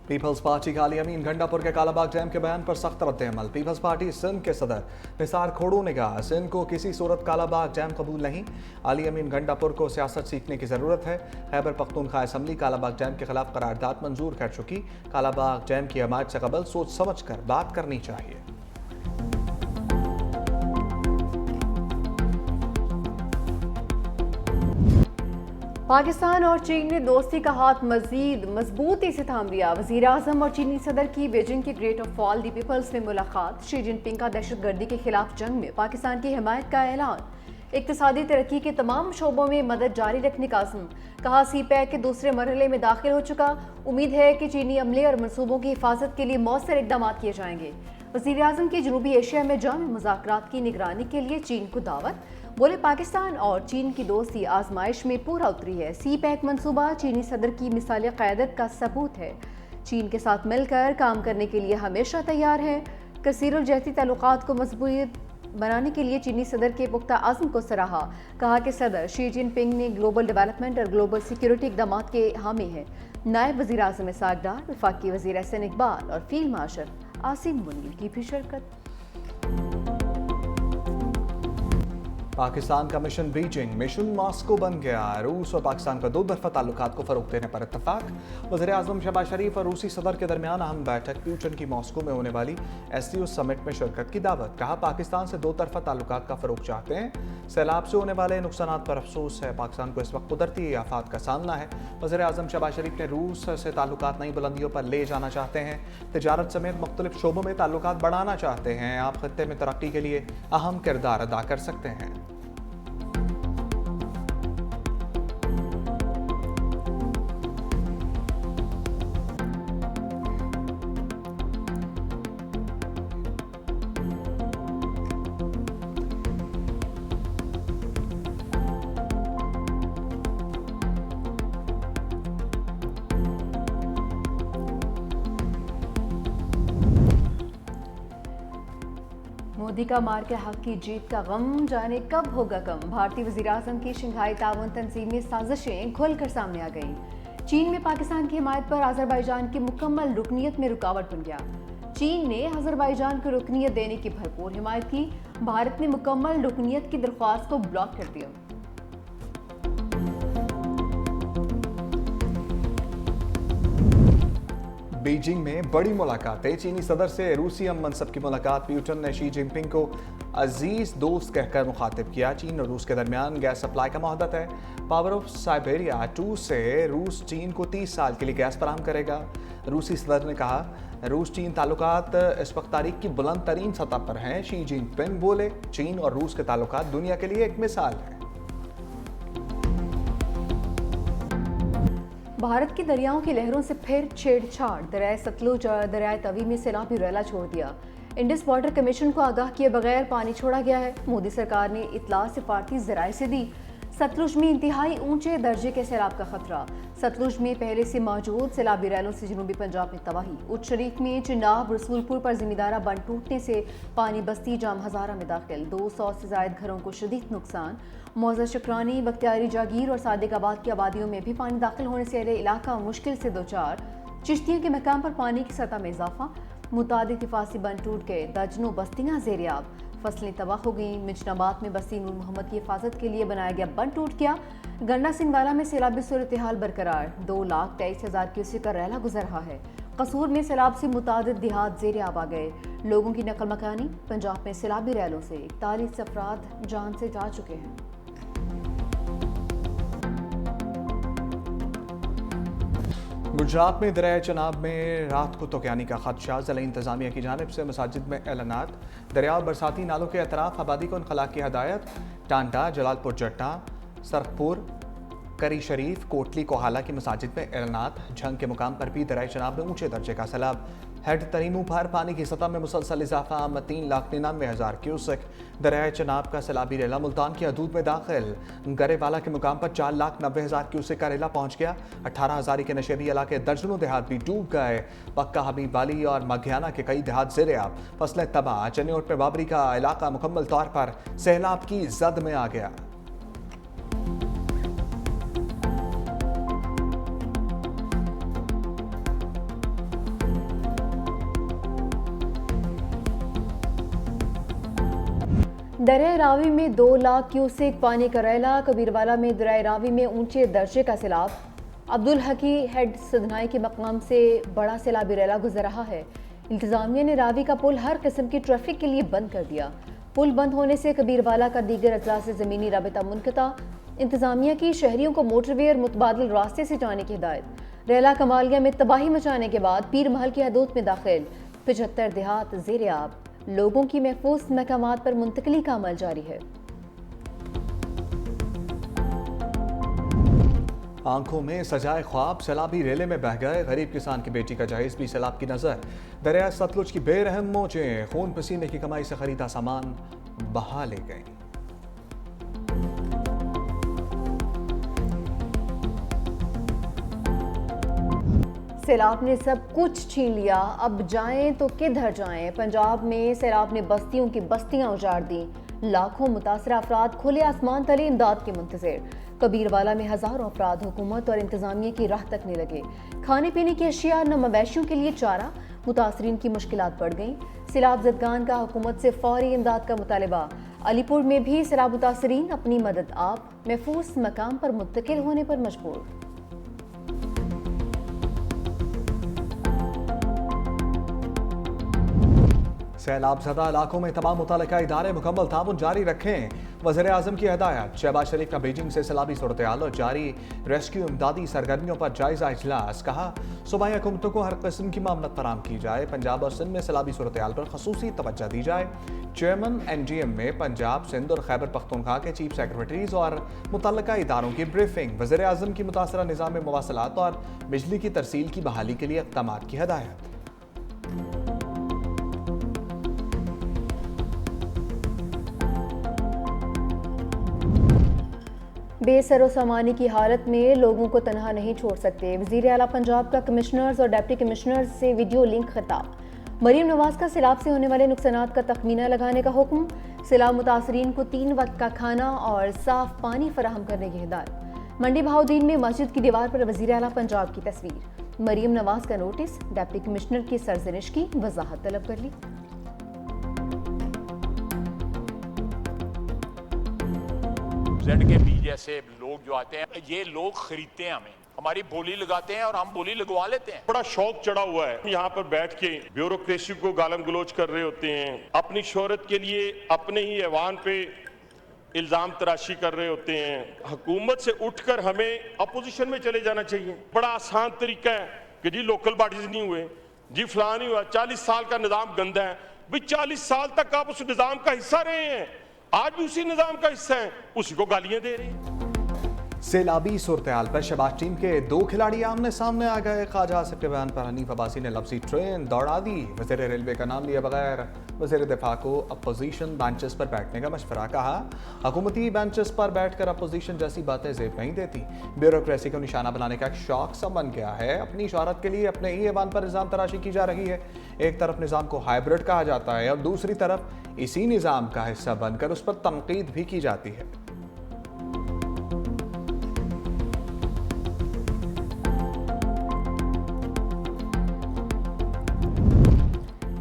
Peoples party का अली अमीन घंटापुर के Kalabagh dam के बयान पर सख्त रद्द-ए-अमल। पीपल्स पार्टी सिंध के सदर निसार खोड़ू ने कहा, सिंध को किसी सूरत कालाबाग डैम कबूल नहीं। अली अमीन घंटापुर को सियासत सीखने की जरूरत है। खैबर पख्तूनख्वा असम्बली कालाबाग डैम के खिलाफ करारदाद मंजूर कर चुकी। कालाबाग डैम की हमायत से कबल सोच समझ कर बात करनी चाहिए। पाकिस्तान और चीन ने दोस्ती का हाथ मजीद मजबूती से थाम लिया। वज़ीर आज़म और चीनी सदर की बीजिंग के great of fall the people's में मुलाकात। शी जिनपिंग का दहशतगर्दी के खिलाफ जंग में पाकिस्तान की हिमायत का ऐलान। इक्तिसादी तरक्की के तमाम शोबों में मदद जारी रखने का आज़म। कहा, सी पैक के दूसरे मरहले में दाखिल हो चुका। उम्मीद है कि चीनी अमले और मनसूबों की हिफाजत के लिए मौसर इकदाम किए जाएंगे। वज़ीर आज़म की जनूबी एशिया में जाम मुज़ाकरात की निगरानी के लिए चीन को दावत। बोले, पाकिस्तान और चीन की दोस्ती आजमाइश में पूरा उतरी है। सी पैक मनसूबा चीनी सदर की मिसाल क़यादत का सबूत है। चीन के साथ मिलकर काम करने के लिए हमेशा तैयार है। कसीरुल जहती ताल्लुकात को मजबूत बनाने के लिए चीनी सदर के पुख्ता आज़म को सराहा। कहा कि सदर शी जिनपिंग ने ग्लोबल डेवलपमेंट और ग्लोबल सिक्योरिटी इकदाम के हामी हैं। नायब वज़ीर आज़म इसहाक़ डार, वफाकी वज़ीर एहसन इकबाल और फील्ड मार्शल आसिम मुनीर की भी शिरकत। पाकिस्तान का मिशन बीजिंग मिशन मॉस्को बन गया। रूस और पाकिस्तान का दो तरफा ताल्लुकात को फरोग देने पर इत्तफाक। वज़ीर आज़म शहबाज शरीफ और रूसी सदर के दरमियान अहम बैठक। प्यूटन की मॉस्को में होने वाली SCO समिट में शिरकत की दावत। कहा, पाकिस्तान से दो तरफा ताल्लुकात का फरोग चाहते हैं। सैलाब से होने वाले नुकसान पर अफसोस है। पाकिस्तान को इस वक्त कुदरती आफात का सामना है। वज़ीर आज़म शहबाज शरीफ ने रूस से ताल्लुकात नई बुलंदियों पर ले जाना चाहते हैं। तिजारत समेत मुख्तलिफ शोबों में ताल्लुकात बढ़ाना चाहते हैं। आप खत्ते में तरक्की के लिए अहम किरदार अदा कर सकते हैं। मोदी का मार के हक की जीत का गम जाने कब होगा कम। भारतीय वज़ीर आज़म की शंघाई ताउन तंजीम में साजिशें खुलकर सामने आ गईं। चीन में पाकिस्तान की हिमायत पर अज़रबैजान की मुकम्मल रुकनीत में रुकावट बन गया। चीन ने अज़रबैजान को रुकनीत देने की भरपूर हिमायत की। भारत ने मुकम्मल रुकनीत की दरख्वास्त को ब्लॉक कर दिया। बीजिंग में बड़ी मुलाकातें। चीनी सदर से रूसी हम मनसब की मुलाकात। प्यूटन ने शी जिनपिंग को अजीज दोस्त कहकर मुखातिब किया। चीन और रूस के दरमियान गैस सप्लाई का मुहदत है। पावर ऑफ साइबेरिया 2 से रूस चीन को 30 साल के लिए गैस फराहम करेगा। रूसी सदर ने कहा, रूस चीन ताल्लुकात इस वक्त तारीख की बुलंद तरीन सतह पर हैं। शी जिनपिंग बोले, चीन और रूस के ताल्लुकात दुनिया के लिए एक मिसाल है। भारत की दरियाओं की लहरों से फिर छेड़छाड़। दरियाए सतलुज और दरियाए तवी में सैलाबी रैला छोड़ दिया। इंडस वाटर कमीशन को आगाह किए बगैर पानी छोड़ा गया है। मोदी सरकार ने इतला सिफारती जराए से दी। सतलुज में इंतहाई ऊंचे दर्जे के सैलाब का खतरा। सतलुज में पहले से मौजूद सैलाबी रैलों से जनूबी पंजाब में तबाही। उच्च शरीफ में चिनाब रसूलपुर पर जिम्मेदारा बंद टूटने से पानी बस्ती जाम हजारा में दाखिल। 200 से जायद घरों को शदीद नुकसान। मौजा शुक्रानी, बख्तियारी जागीर और सादिकाबाद की आबादियों में भी पानी दाखिल होने से अहले इलाका मुश्किल से दो चार। चिश्तियों के मकाम पर पानी की सतह में इजाफा। मुतादिद हिफाजी बंद टूट गए। दर्जनों बस्तियां ज़ेर-ए-आब। फसलें तबाह हो गईं। मिजनाबाद में बस्ती नूर मोहम्मद की हिफाजत के लिए बनाया गया बंद टूट गया। गन्ना सिंगवाला में सैलाबी सूरत हाल बरकरार। 2,23,000 क्यूसेक का रैला गुजर रहा है। कसूर में सैलाब से मुतादिद देहात ज़ेर-ए-आब आ गए। लोगों की नकल मकानी। पंजाब में सैलाबी रैलों से 41 अफराद जान से जा चुके हैं। गुजरात में दरियाए चनाब में रात को तोक़यानी का खदशा। ज़िला इंतज़ामिया की जानिब से मसाजिद में ऐलानात। दरिया और बरसाती नालों के अतराफ आबादी को इनखला की हदायत। टांडा, जलालपुर जट्टा, सरखपुर, करी शरीफ, कोटली कोहाला की मसाजिद में ऐलानात। झंग के मुकाम पर भी दरियाए चनाब में ऊंचे दर्जे का सैलाब। हेड तरीमू पर पानी की सतह में मुसलसल इजाफा। 3,99,000 क्यूसेक। दरियाए चनाब का सैलाबी रेला मुल्तान की हदूद में दाखिल। गरेवाला के मुकाम पर 4,90,000 क्यूसेक का रेला पहुंच गया। 18,000 के नशेबी इलाके दर्जनों देहात भी डूब गए। पक्का हबीब वाली और मघियाना के कई देहात ज़ेर-ए-आब। फसलें तबाह। चनियोट में बाबरी का इलाका मुकम्मल तौर पर सैलाब की जद में आ गया। दरिया रावी में 2 लाख क्यूसेक पानी का रैला। कबीरवाला में दरिया रावी में ऊंचे दर्जे का सैलाब। अब्दुल हकी हेड सदनाई के मकाम से बड़ा सैलाबी रैला गुजर रहा है। इंतजामिया ने रावी का पुल हर किस्म की ट्रैफिक के लिए बंद कर दिया। पुल बंद होने से कबीरवाला का दीगर अजला से ज़मीनी राबिता मुनक़ता। इंतजामिया की शहरियों को मोटरवे और मुतबादिल रास्ते से जाने की हिदायत। रैला कमालिया में तबाही मचाने के बाद पीर महल की हदूद में दाखिल। 75 देहात ज़ेर आब। लोगों की महफूज मकामात पर मुंतकली का अमल जारी है। आंखों में सजाए ख्वाब सैलाबी रेले में बह गए। गरीब किसान की बेटी का जहेज भी सैलाब की नजर। दरिया सतलुज की बेरहम मौजें खून पसीने की कमाई से खरीदा सामान बहा ले गई। सैलाब ने सब कुछ छीन लिया, अब जाएं तो किधर जाएं। पंजाब में सैलाब ने बस्तियों की बस्तियां उजाड़ दी। लाखों मुतासरा अफराद खुले आसमान तले इमदाद के मुंतज़िर। कबीरवाला में हजारों अफराद हुकूमत और इंतजामिया की राह तकने लगे। खाने पीने की अशिया न मवेशियों के लिए चारा। मुतासरीन की मुश्किलात बढ़ गईं। सैलाब ज़दगान का हुकूमत से फौरी इमदाद का मुतालबा। अलीपुर में भी सैलाब मुतासरीन अपनी मदद आप महफूज मकाम पर मुंतकिल होने पर मजबूर। सैलाब ज़दा इलाकों में तमाम मुतल्लिका इदारे मुकम्मल ताउन जारी रखें। वज़ीर आज़म की हदायत। शहबाज शरीफ का बीजिंग से सैलाबी सूरत हाल और जारी रेस्क्यू इमदादी सरगर्मियों पर जायजा इजलास। कहा सूबाई हुकूमतों को हर किस्म की मामलत फराम की जाए। पंजाब और सिंध में सैलाबी सूरत हाल पर खसूसी तवज्जो दी जाए। चेयरमैन NGM में पंजाब, सिंध और खैबर पख्तूनख्वा के चीफ सेक्रेटरीज और मुतल्लिका इदारों की ब्रीफिंग। वज़ीर आज़म की मुतासरा निज़ाम मवासलात और बिजली की तरसील की बहाली के लिए इक़दामात की हदायत। बेसरो सामानी की हालत में लोगों को तनहा नहीं छोड़ सकते। वज़ीर आला पंजाब का कमिश्नर्स और डिप्टी कमिश्नर्स से वीडियो लिंक खिताब। मरीम नवाज का सैलाब से होने वाले नुकसानात का तखमीना लगाने का हुक्म। सैलाब मुतासरीन को 3 वक्त का खाना और साफ पानी फराहम करने की हिदायत। मंडी बहाउद्दीन में मस्जिद की दीवार पर वज़ीर आला पंजाब की तस्वीर। मरीम नवाज का नोटिस। डिप्टी कमिश्नर की सरजनिश की वजाहत तलब कर ली। ZKP जैसे लोग जो आते हैं, ये लोग खरीदते हैं हमारी बोली लगाते हैं और हम बोली लगवा लेते हैं। बड़ा शौक चढ़ा हुआ है, यहाँ पर बैठ के ब्यूरोक्रेसी को गालम गलोच कर रहे होते हैं। अपनी शोहरत के लिए अपने ही ऐवान पे इल्जाम तराशी कर रहे होते हैं। हुकूमत से उठकर हमें अपोजिशन में चले जाना चाहिए। बड़ा आसान तरीका है कि जी लोकल बॉडीज नहीं हुए, जी फलां नहीं हुआ, 40 साल का निज़ाम गंदा है। भाई 40 साल तक आप उस निज़ाम का हिस्सा रहे हैं, आज भी उसी निज़ाम का हिस्सा है, उसी को गालियां दे रहे हैं। सैलाबी सूरत-ए-हाल पर शहबाज टीम के 2 खिलाड़ी आमने सामने आ गए। ख्वाजा आसिफ के बयान पर हनीफ अब्बासी ने लफ्जी ट्रेन दौड़ा दी। वज़ीर रेलवे का नाम लिए बगैर वज़ीर दिफा को अपोजिशन बेंचेस पर बैठने का मशवरा। कहा हुकूमती बेंचेस पर बैठकर अपोजिशन जैसी बातें जेब नहीं देती। ब्यूरोक्रेसी को निशाना बनाने का एक शौक सा बन गया है। अपनी शोहरत के लिए अपने ही ऐवान पर निज़ाम तराशी की जा रही है। एक तरफ निज़ाम को हाइब्रिड कहा जाता है और दूसरी तरफ इसी निज़ाम का हिस्सा बनकर उस पर तनकीद भी की जाती है।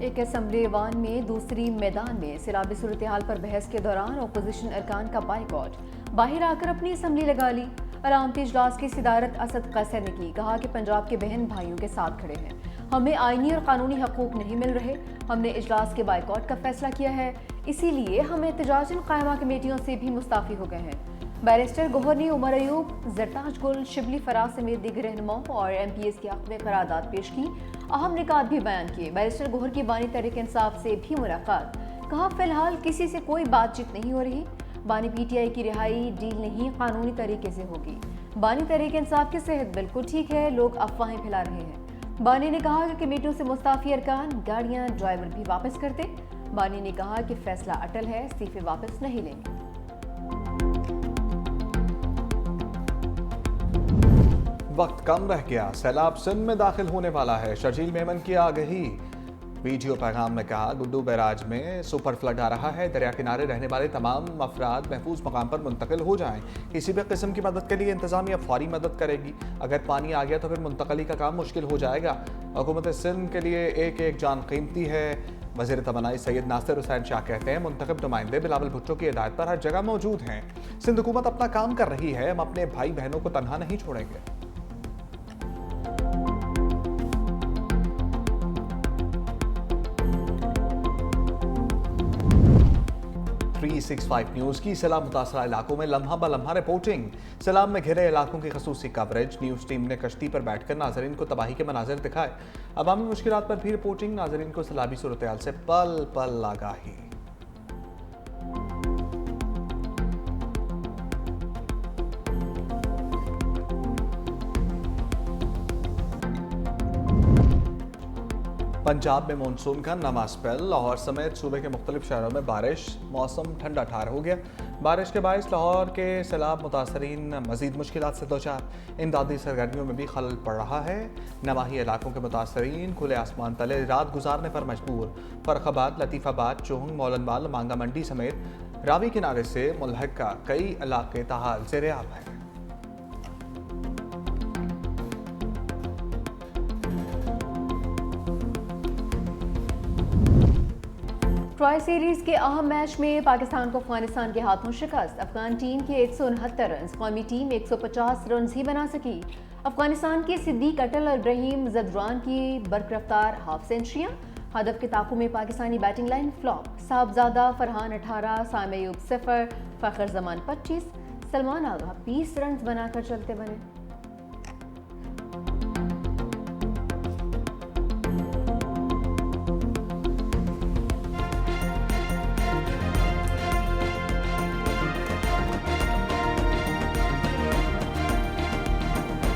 एक असम्बली ईवान में दूसरी मैदान में सैलाबी सूरत हाल पर बहस के दौरान अपोजिशन अरकान का बाइकॉट। बाहर आकर अपनी असम्बली लगा ली। अलामती इजलास की सदारत असद कैसर ने की। कहा कि पंजाब के बहन भाइयों के साथ खड़े हैं, हमें आईनी और कानूनी हकूक नहीं मिल रहे। हमने इजलास के बाइकॉट का फैसला किया है, इसीलिए हम एहतजाजन कायमा कमेटियों से भी मुस्ताफ़ी हो गए हैं। बैरिस्टर गोहर ने उमर अयूब, जरताज गुल, शिबली फराज समेत दीगर रहनुमाओं और MPs के हक़ में करारदाद पेश की। अहम निकात भी बयान किए। बैरिस्टर गोहर की बानी तहरीक इंसाफ से भी मुलाकात। कहा फिलहाल किसी से कोई बातचीत नहीं हो रही। बानी PTI की रिहाई डील नहीं, कानूनी तरीके से होगी। बानी तहरीक इंसाफ की सेहत बिल्कुल ठीक है, लोग अफवाहें फैला रहे हैं। बानी ने कहा कि कमेटियों से मुस्ताफ़ी अरकान, गाड़ियाँ, ड्राइवर भी वापस कर दे। बानी ने कहा कि फैसला अटल है, इस्तीफे वापस नहीं लेंगे। वक्त कम रह गया, सैलाब सिंध में दाखिल होने वाला है। शर्जील मेमन की आगही। वीडियो पैगाम में कहा गुड्डू बैराज में सुपर फ्लड आ रहा है, दरिया किनारे रहने वाले तमाम अफराद महफूज मकाम पर मुंतकिल हो जाएं। किसी भी किस्म की मदद के लिए इंतजामिया फौरी मदद करेगी। अगर पानी आ गया तो फिर मुंतकली का काम मुश्किल हो जाएगा। हुकूमत सिंध के लिए एक एक जान कीमती है। वज़ीर तवानाई सैयद नासिर हुसैन शाह कहते हैं मुंतखब नुमाइंदे बिलावल भुट्टो की हिदायत पर हर जगह मौजूद हैं। सिंध हुकूमत अपना काम कर रही है, हम अपने भाई बहनों को तनहा नहीं छोड़ेंगे। 365 न्यूज़ की सैलाब मुतासरा इलाकों में लम्हा ब लम्हा रिपोर्टिंग। सैलाब में घिरे इलाकों की खसूसी कवरेज। न्यूज़ टीम ने कश्ती पर बैठकर नाजरीन को तबाही के मनाजिर दिखाए। अवामी मुश्किलात पर भी रिपोर्टिंग। नाजरीन को सैलाबी सूरत-ए-हाल से पल पल आगाही। पंजाब में मानसून का नवा स्पेल। लाहौर समेत सूबे के मुख्तलिफ शहरों में बारिश। मौसम ठंडा ठार हो गया। बारिश के बायस लाहौर के सैलाब मुतासरीन मजीद मुश्किलात से दोचार। इमदादी सरगर्मियों में भी खलल पड़ रहा है। नवाही इलाकों के मुतासरीन खुले आसमान तले रात गुजारने पर मजबूर। फर्रुखाबाद, लतीफ़ाबाद, चोहंग, मौलनवाल, मांगा मंडी समेत रावी किनारे से मुल्हका कई इलाके ताहाल ज़ेर-ए-आब हैं। ट्राई सीरीज के अहम मैच में पाकिस्तान को अफगानिस्तान के हाथों शिकस्त। अफगान टीम के 169 रन, कौमी टीम 150 रन ही बना सकी। अफगानिस्तान के सिद्दीक अटल और इब्राहिम ज़दरान की बरकरफ्तार हाफ सेंचुरियां। हदफ के ताक़ू में Pakistani batting line flop. Sahibzada Farhan 18, Saim Ayub 0, Fakhar Zaman 25, Salman Agha 20 run बनाकर चलते बने।